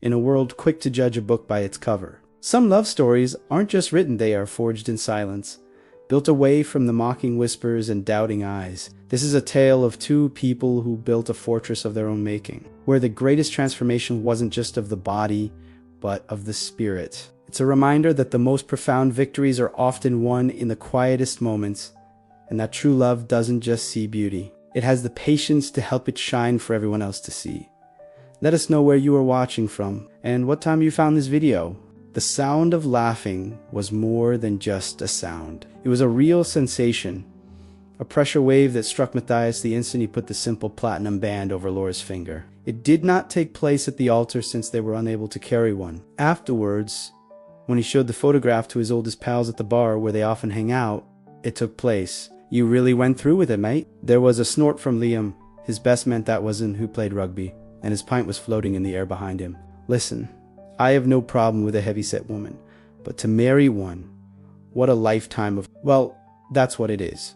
in a world quick to judge a book by its cover. Some love stories aren't just written, they are forged in silence, built away from the mocking whispers and doubting eyes. This is a tale of two people who built a fortress of their own making, where the greatest transformation wasn't just of the body, but of the spirit. It's a reminder that the most profound victories are often won in the quietest moments, and that true love doesn't just see beauty. It has the patience to help it shine for everyone else to see. Let us know where you are watching from, and what time you found this video. The sound of laughing was more than just a sound. It was a real sensation, a pressure wave that struck Matthias the instant he put the simple platinum band over Laura's finger. It did not take place at the altar since they were unable to carry one. Afterwards, when he showed the photograph to his oldest pals at the bar where they often hang out, it took place. "You really went through with it, mate." There was a snort from Liam. His best mate that wasn't who played rugby, and his pint was floating in the air behind him. "Listen, I have no problem with a heavyset woman, but to marry one, what a lifetime of..." Well, that's what it is.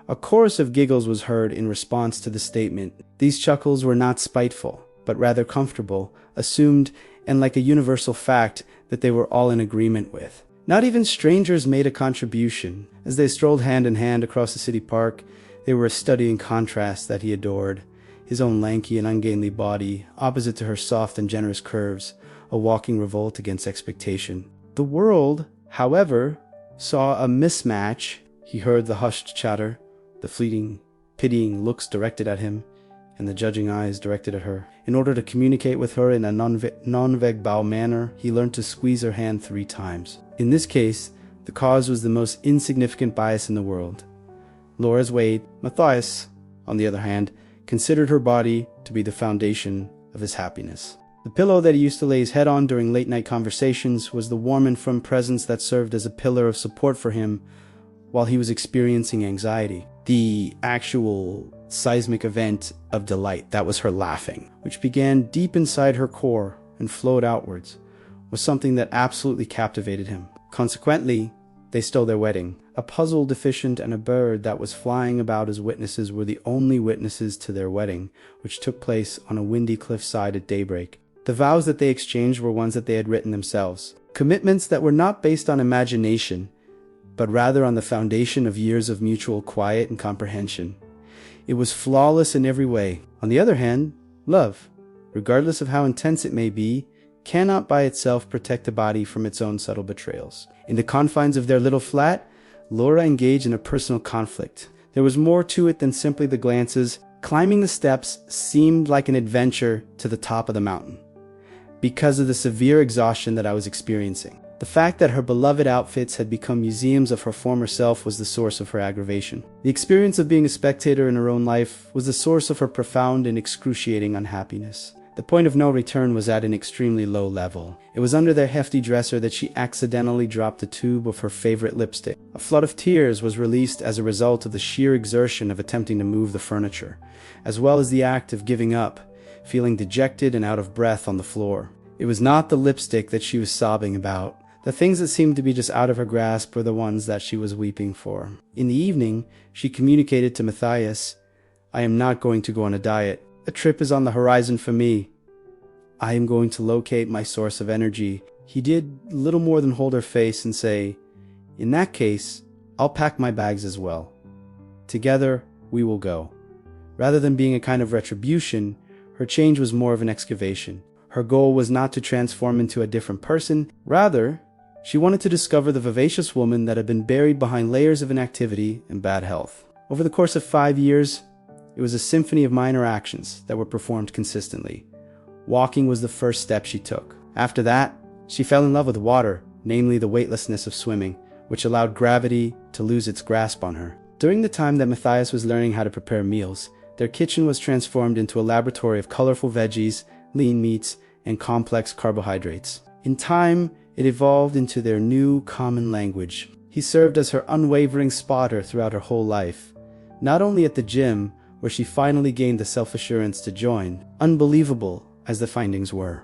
A chorus of giggles was heard in response to the statement. These chuckles were not spiteful, but rather comfortable, assumed, and like a universal fact that they were all in agreement with. Not even strangers made a contribution. As they strolled hand in hand across the city park, they were a study in contrast that he adored. His own lanky and ungainly body, opposite to her soft and generous curves, a walking revolt against expectation. The world, however, saw a mismatch. He heard the hushed chatter, the fleeting, pitying looks directed at him, and the judging eyes directed at her. In order to communicate with her in a non-verbal manner, he learned to squeeze her hand 3 times. In this case, the cause was the most insignificant bias in the world. Laura's weight. Matthias, on the other hand, considered her body to be the foundation of his happiness. The pillow that he used to lay his head on during late-night conversations was the warm and firm presence that served as a pillar of support for him while he was experiencing anxiety. The actual seismic event of delight, that was her laughing, which began deep inside her core and flowed outwards, was something that absolutely captivated him. Consequently, they stole their wedding. A puzzle deficient and a bird that was flying about as witnesses were the only witnesses to their wedding, which took place on a windy cliffside at daybreak. The vows that they exchanged were ones that they had written themselves. Commitments that were not based on imagination, but rather on the foundation of years of mutual quiet and comprehension. It was flawless in every way. On the other hand, love, regardless of how intense it may be, cannot by itself protect the body from its own subtle betrayals. In the confines of their little flat, Laura engaged in a personal conflict. There was more to it than simply the glances. Climbing the steps seemed like an adventure to the top of the mountain, because of the severe exhaustion that I was experiencing. The fact that her beloved outfits had become museums of her former self was the source of her aggravation. The experience of being a spectator in her own life was the source of her profound and excruciating unhappiness. The point of no return was at an extremely low level. It was under their hefty dresser that she accidentally dropped the tube of her favorite lipstick. A flood of tears was released as a result of the sheer exertion of attempting to move the furniture, as well as the act of giving up, feeling dejected and out of breath on the floor. It was not the lipstick that she was sobbing about. The things that seemed to be just out of her grasp were the ones that she was weeping for. In the evening, she communicated to Matthias, "I am not going to go on a diet. A trip is on the horizon for me. I am going to locate my source of energy." He did little more than hold her face and say, "In that case, I'll pack my bags as well. Together, we will go." Rather than being a kind of retribution, her change was more of an excavation. Her goal was not to transform into a different person. Rather, she wanted to discover the vivacious woman that had been buried behind layers of inactivity and bad health. Over the course of 5 years, it was a symphony of minor actions that were performed consistently. Walking was the first step she took. After that, she fell in love with water, namely the weightlessness of swimming, which allowed gravity to lose its grasp on her. During the time that Matthias was learning how to prepare meals, their kitchen was transformed into a laboratory of colorful veggies, lean meats, and complex carbohydrates. In time, it evolved into their new common language. He served as her unwavering spotter throughout her whole life, not only at the gym, where she finally gained the self-assurance to join. Unbelievable as the findings were,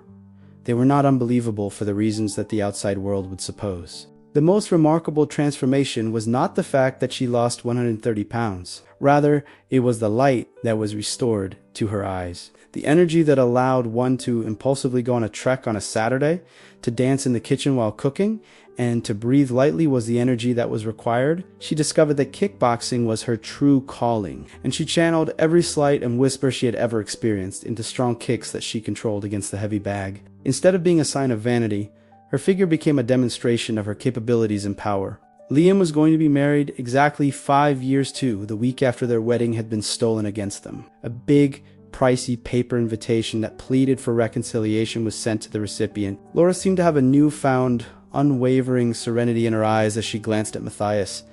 they were not unbelievable for the reasons that the outside world would suppose. The most remarkable transformation was not the fact that she lost 130 pounds. Rather, it was the light that was restored to her eyes. The energy that allowed one to impulsively go on a trek on a Saturday, to dance in the kitchen while cooking, and to breathe lightly was the energy that was required. She discovered that kickboxing was her true calling, and she channeled every slight and whisper she had ever experienced into strong kicks that she controlled against the heavy bag. Instead of being a sign of vanity, her figure became a demonstration of her capabilities and power. Liam was going to be married exactly 5 years to the week after their wedding had been stolen against them. A big, pricey paper invitation that pleaded for reconciliation was sent to the recipient. Laura seemed to have a newfound, unwavering serenity in her eyes as she glanced at Matthias.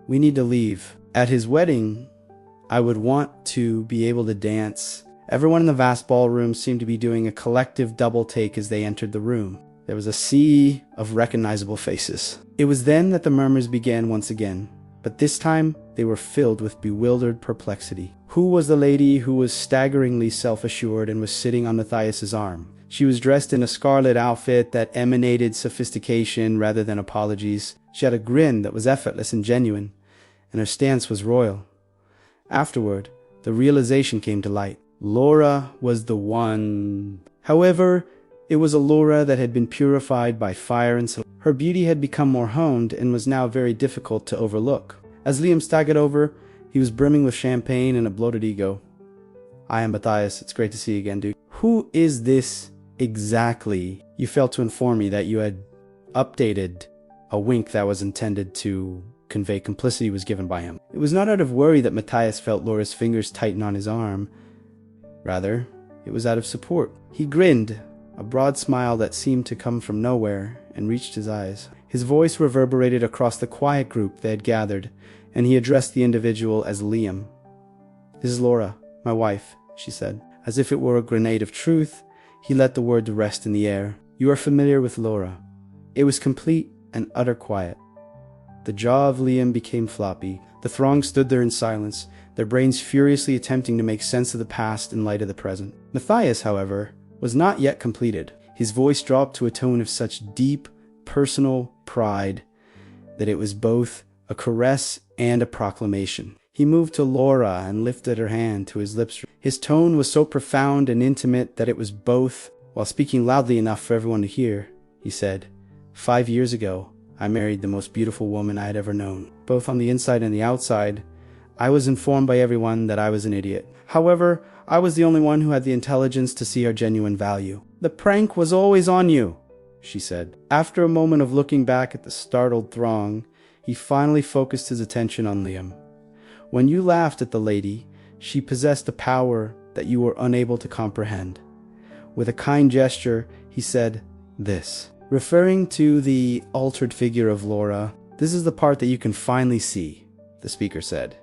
"We need to leave. At his wedding, I would want to be able to dance." Everyone in the vast ballroom seemed to be doing a collective double take as they entered the room. There was a sea of recognizable faces. It was then that the murmurs began once again, but this time they were filled with bewildered perplexity. Who was the lady who was staggeringly self-assured and was sitting on Matthias's arm? She was dressed in a scarlet outfit that emanated sophistication rather than apologies. She had a grin that was effortless and genuine, and her stance was royal. Afterward, the realization came to light. Laura was the one. However, it was a Laura that had been purified by fire and her beauty had become more honed and was now very difficult to overlook. As Liam staggered over, he was brimming with champagne and a bloated ego. "I am Matthias. It's great to see you again, dude." "Who is this exactly?" "You failed to inform me that you had updated." A wink that was intended to convey complicity was given by him. It was not out of worry that Matthias felt Laura's fingers tighten on his arm. Rather, it was out of support. He grinned, a broad smile that seemed to come from nowhere, and reached his eyes. His voice reverberated across the quiet group they had gathered, and he addressed the individual as Liam. "This is Laura, my wife," she said. As if it were a grenade of truth, he let the word rest in the air. "You are familiar with Laura." It was complete and utter quiet. The jaw of Liam became floppy. The throng stood there in silence, their brains furiously attempting to make sense of the past in light of the present. Matthias, however, was not yet completed. His voice dropped to a tone of such deep, personal pride that it was both a caress and a proclamation. He moved to Laura and lifted her hand to his lips. His tone was so profound and intimate that it was both. While speaking loudly enough for everyone to hear, he said, "5 years ago, I married the most beautiful woman I had ever known. Both on the inside and the outside, I was informed by everyone that I was an idiot. However, I was the only one who had the intelligence to see our genuine value." "The prank was always on you," she said. After a moment of looking back at the startled throng, he finally focused his attention on Liam. "When you laughed at the lady, she possessed a power that you were unable to comprehend." With a kind gesture, he said this, referring to the altered figure of Laura. "This is the part that you can finally see," the speaker said.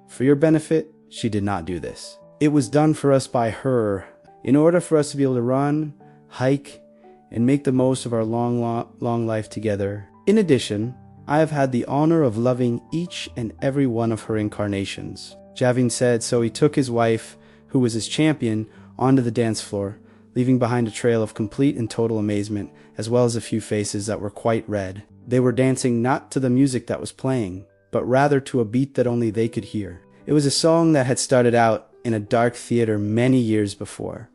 "For your benefit, she did not do this. It was done for us by her, in order for us to be able to run, hike, and make the most of our long life together. In addition, I have had the honor of loving each and every one of her incarnations." Javin said, so he took his wife, who was his champion, onto the dance floor, leaving behind a trail of complete and total amazement, as well as a few faces that were quite red. They were dancing not to the music that was playing, but rather to a beat that only they could hear. It was a song that had started out in a dark theater many years before,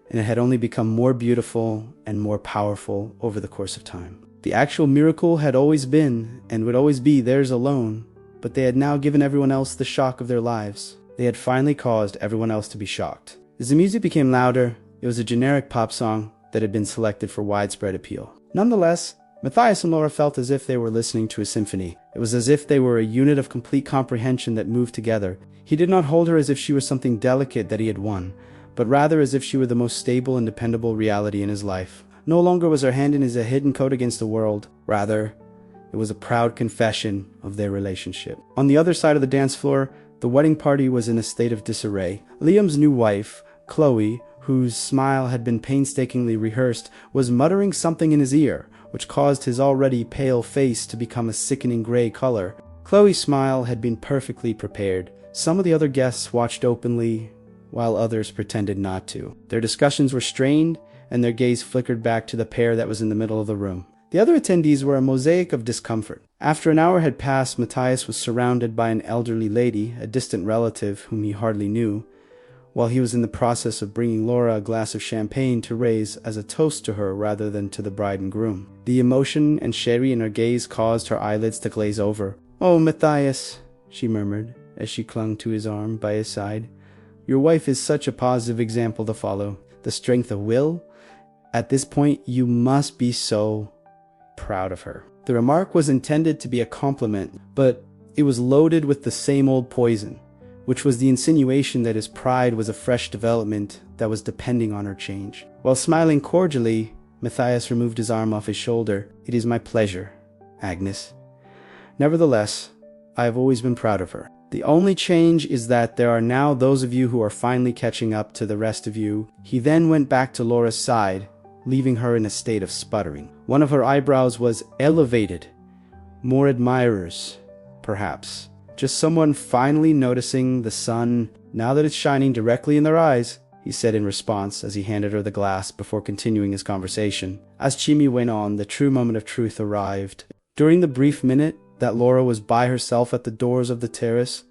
and it had only become more beautiful and more powerful over the course of time. The actual miracle had always been, and would always be, theirs alone, but they had now given everyone else the shock of their lives. They had finally caused everyone else to be shocked. As the music became louder, it was a generic pop song that had been selected for widespread appeal. Nonetheless, Matthias and Laura felt as if they were listening to a symphony. It was as if they were a unit of complete comprehension that moved together. He did not hold her as if she was something delicate that he had won, but rather as if she were the most stable and dependable reality in his life. No longer was her hand in his hidden coat against the world. Rather, it was a proud confession of their relationship. On the other side of the dance floor, the wedding party was in a state of disarray. Liam's new wife, Chloe, whose smile had been painstakingly rehearsed, was muttering something in his ear, which caused his already pale face to become a sickening gray color. Chloe's smile had been perfectly prepared. Some of the other guests watched openly, while others pretended not to. Their discussions were strained, and their gaze flickered back to the pair that was in the middle of the room. The other attendees were a mosaic of discomfort. After an hour had passed, Matthias was surrounded by an elderly lady, a distant relative whom he hardly knew, while he was in the process of bringing Laura a glass of champagne to raise as a toast to her rather than to the bride and groom. The emotion and sherry in her gaze caused her eyelids to glaze over. "Oh, Matthias," she murmured, as she clung to his arm by his side. "Your wife is such a positive example to follow. The strength of will. At this point, you must be so proud of her." The remark was intended to be a compliment, but it was loaded with the same old poison, which was the insinuation that his pride was a fresh development that was depending on her change. While smiling cordially, Matthias removed his arm off his shoulder. "It is my pleasure, Agnes. Nevertheless, I have always been proud of her. The only change is that there are now those of you who are finally catching up to the rest of you." He then went back to Laura's side, leaving her in a state of sputtering. One of her eyebrows was elevated. More admirers, perhaps. Just someone finally noticing the sun now that it's shining directly in their eyes, he said in response as he handed her the glass before continuing his conversation. As Chimmy went on, the true moment of truth arrived. During the brief minute that Laura was by herself at the doors of the terrace,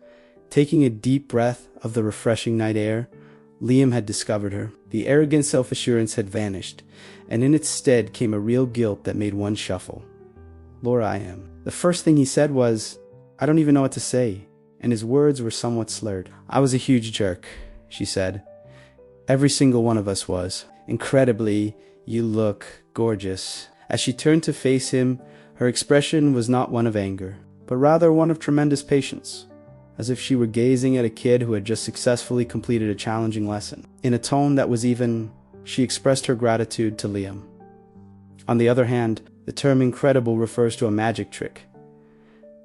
taking a deep breath of the refreshing night air, Liam had discovered her. The arrogant self-assurance had vanished, and in its stead came a real guilt that made one shuffle. "Laura, I am." The first thing he said was, "I don't even know what to say," and his words were somewhat slurred. "I was a huge jerk," she said. "Every single one of us was. Incredibly, you look gorgeous." As she turned to face him, her expression was not one of anger, but rather one of tremendous patience, as if she were gazing at a kid who had just successfully completed a challenging lesson. In a tone that was even, she expressed her gratitude to Liam. On the other hand, the term incredible refers to a magic trick.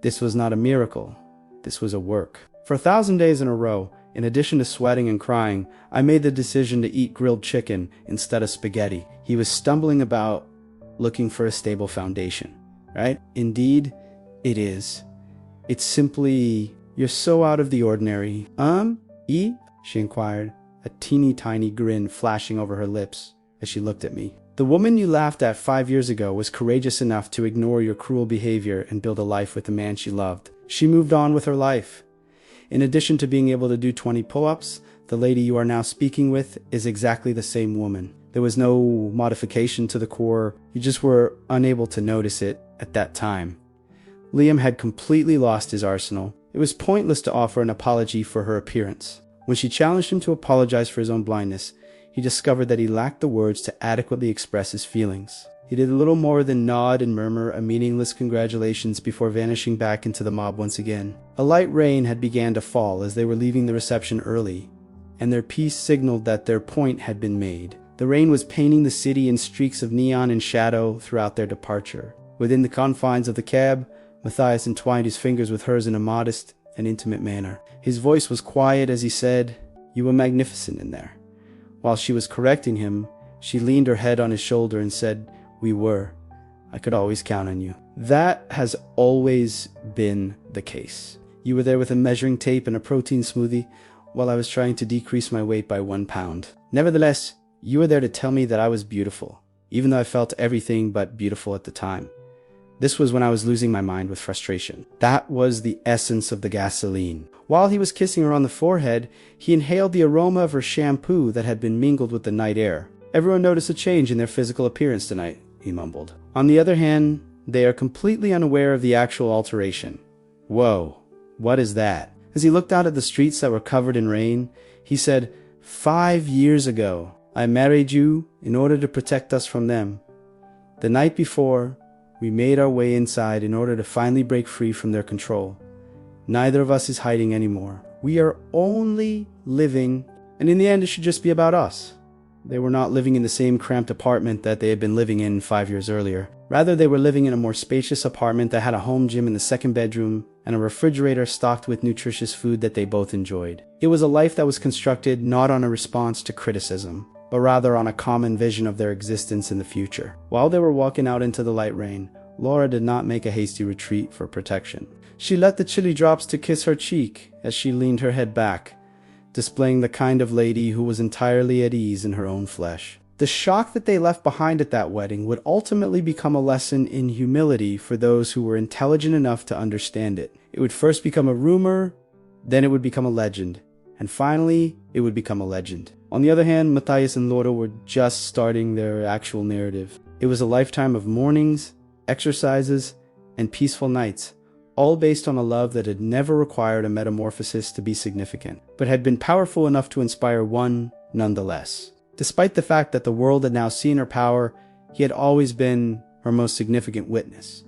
This was not a miracle. This was a work. For 1,000 days in a row, in addition to sweating and crying, I made the decision to eat grilled chicken instead of spaghetti. He was stumbling about, looking for a stable foundation, right? "Indeed, it is. It's simply, you're so out of the ordinary." She inquired, a teeny tiny grin flashing over her lips as she looked at me. "The woman you laughed at 5 years ago was courageous enough to ignore your cruel behavior and build a life with the man she loved. She moved on with her life. In addition to being able to do 20 pull-ups, the lady you are now speaking with is exactly the same woman. There was no modification to the core. You just were unable to notice it at that time." Liam had completely lost his arsenal. It was pointless to offer an apology for her appearance. When she challenged him to apologize for his own blindness, he discovered that he lacked the words to adequately express his feelings. He did little more than nod and murmur a meaningless congratulations before vanishing back into the mob once again. A light rain had begun to fall as they were leaving the reception early, and their piece signaled that their point had been made. The rain was painting the city in streaks of neon and shadow throughout their departure. Within the confines of the cab, Matthias entwined his fingers with hers in a modest and intimate manner. His voice was quiet as he said, "You were magnificent in there." While she was correcting him, she leaned her head on his shoulder and said, "We were. I could always count on you." That has always been the case. You were there with a measuring tape and a protein smoothie while I was trying to decrease my weight by 1 pound. Nevertheless, you were there to tell me that I was beautiful, even though I felt everything but beautiful at the time. This was when I was losing my mind with frustration. That was the essence of the gasoline. While he was kissing her on the forehead, he inhaled the aroma of her shampoo that had been mingled with the night air. "Everyone noticed a change in their physical appearance tonight," he mumbled. "On the other hand, they are completely unaware of the actual alteration." "Whoa, what is that?" As he looked out at the streets that were covered in rain, he said, 5 years ago, I married you in order to protect us from them. The night before, we made our way inside in order to finally break free from their control. Neither of us is hiding anymore. We are only living, and in the end it should just be about us." They were not living in the same cramped apartment that they had been living in 5 years earlier. Rather, they were living in a more spacious apartment that had a home gym in the second bedroom and a refrigerator stocked with nutritious food that they both enjoyed. It was a life that was constructed not on a response to criticism, but rather on a common vision of their existence in the future. While they were walking out into the light rain, Laura did not make a hasty retreat for protection. She let the chilly drops to kiss her cheek as she leaned her head back, displaying the kind of lady who was entirely at ease in her own flesh. The shock that they left behind at that wedding would ultimately become a lesson in humility for those who were intelligent enough to understand it. It would first become a rumor, then it would become a legend, and finally, it would become a legend. On the other hand, Matthias and Laura were just starting their actual narrative. It was a lifetime of mornings, exercises, and peaceful nights, all based on a love that had never required a metamorphosis to be significant, but had been powerful enough to inspire one nonetheless. Despite the fact that the world had now seen her power, he had always been her most significant witness.